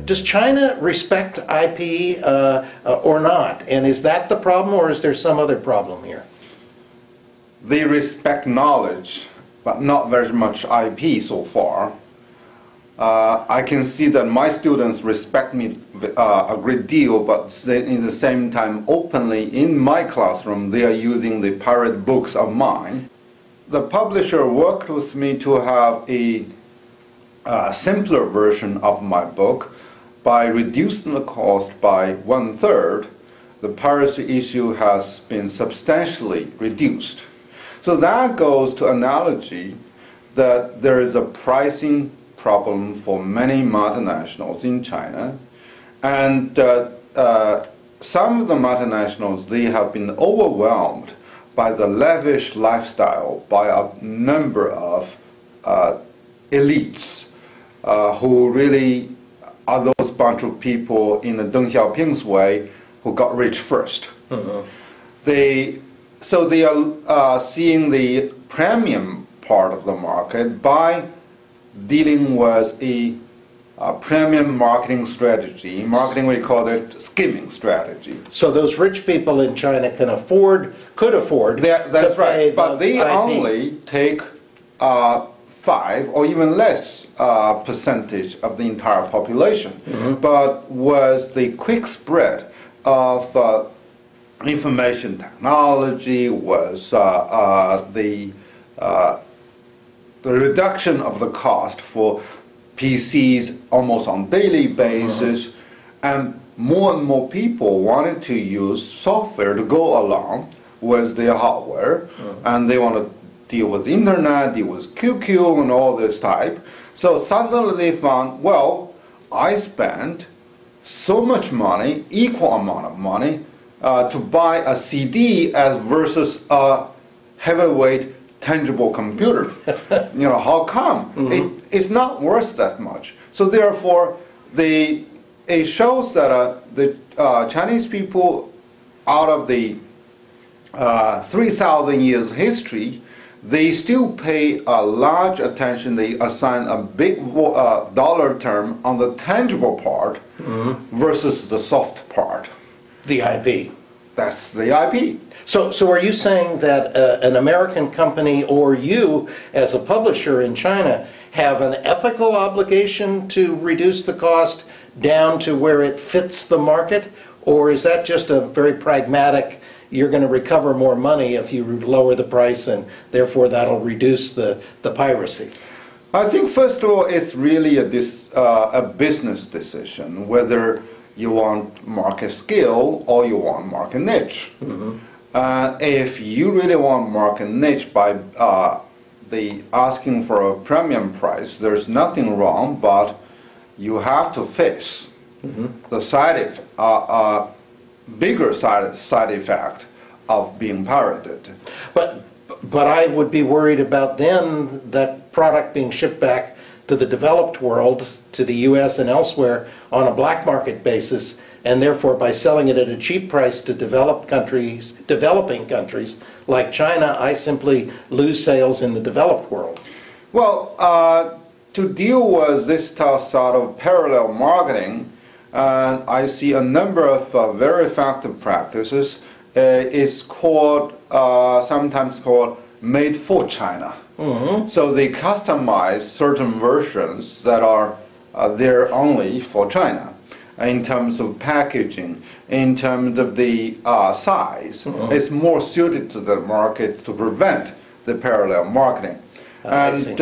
does China respect IP or not? And is that the problem, or is there some other problem here? They respect knowledge, but not very much IP so far. I can see that my students respect me a great deal, but in the same time, openly in my classroom, they are using the pirate books of mine. The publisher worked with me to have a simpler version of my book. By reducing the cost by 1/3, the piracy issue has been substantially reduced. So that goes to analogy that there is a pricing problem for many multinationals in China, and some of the multinationals, they have been overwhelmed by the lavish lifestyle by a number of elites who really are those bunch of people in the Deng Xiaoping's way who got rich first. So they are seeing the premium part of the market by dealing with a premium marketing strategy. In marketing, we call it skimming strategy. So those rich people in China could afford that's right, but they IP. only take 5 or even less percentage of the entire population. But with the quick spread of information technology, was the reduction of the cost for PCs almost on daily basis, and more people wanted to use software to go along with their hardware, and they want to deal with internet, deal with QQ and all this type. So suddenly they found, well, I spent so much money, equal amount of money, to buy a CD as versus a heavyweight tangible computer. You know, how come? It's not worth that much. So therefore, it shows that the Chinese people, out of the 3,000 years history, they still pay a large attention. They assign a big dollar term on the tangible part versus the soft part. The IP. That's the IP. So are you saying that an American company or you as a publisher in China have an ethical obligation to reduce the cost down to where it fits the market? Or is that just a very pragmatic, you're going to recover more money if you lower the price and therefore that'll reduce the piracy? I think first of all it's really a business decision whether you want market scale or you want market niche. If you really want market niche by asking for a premium price, there's nothing wrong, but you have to face the bigger side effect of being pirated. But I would be worried about then that product being shipped back to the developed world, to the US and elsewhere on a black market basis, and therefore by selling it at a cheap price to developing countries like China, I simply lose sales in the developed world. Well, to deal with this sort of parallel marketing, I see a number of very effective practices. It's called, sometimes called made for China. So they customize certain versions that are there only for China in terms of packaging, in terms of the size. It's more suited to the market to prevent the parallel marketing. And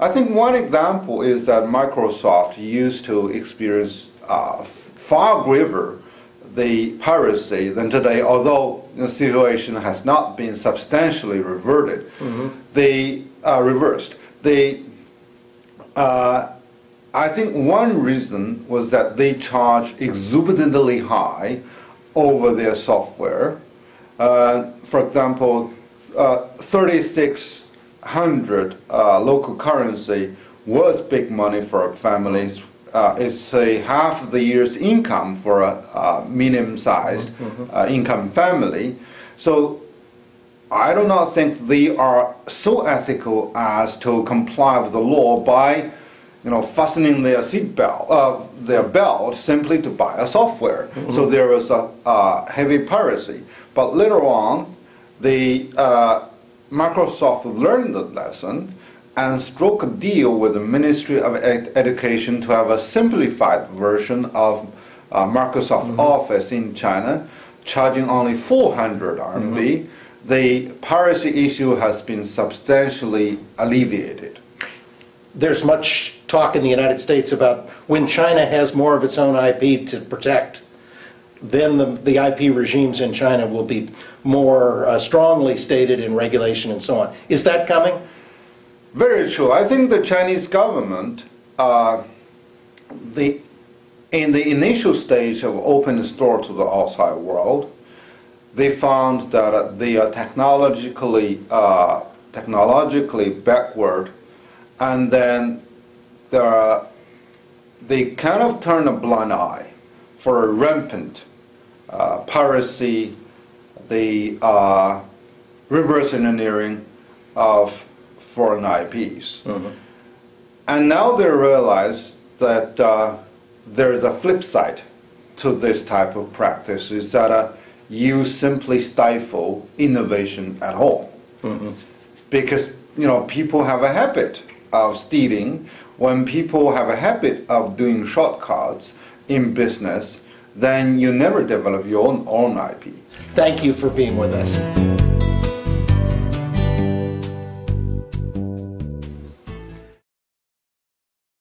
I think one example is that Microsoft used to experience far greater the piracy than today, although the situation has not been substantially reverted. They reversed. I think one reason was that they charge exorbitantly high over their software. For example, 3,600 local currency was big money for families. It's half the year's income for a medium-sized income family. So I do not think they are so ethical as to comply with the law by fastening their seat belt, their belt simply to buy a software. So there was a heavy piracy. But later on, Microsoft learned the lesson and struck a deal with the Ministry of Education to have a simplified version of Microsoft Office in China, charging only 400 RMB. The piracy issue has been substantially alleviated. There's much talk in the United States about when China has more of its own IP to protect, then the IP regimes in China will be more strongly stated in regulation and so on. Is that coming? Very true. I think the Chinese government, in the initial stage of opening the store to the outside world, they found that they are technologically backward, and then they kind of turn a blind eye for a rampant piracy, the reverse engineering of foreign IPs. And now they realize that there is a flip side to this type of practice, is that you simply stifle innovation at home. Because people have a habit of stealing. When people have a habit of doing shortcuts in business, then you never develop your own IP. Thank you for being with us.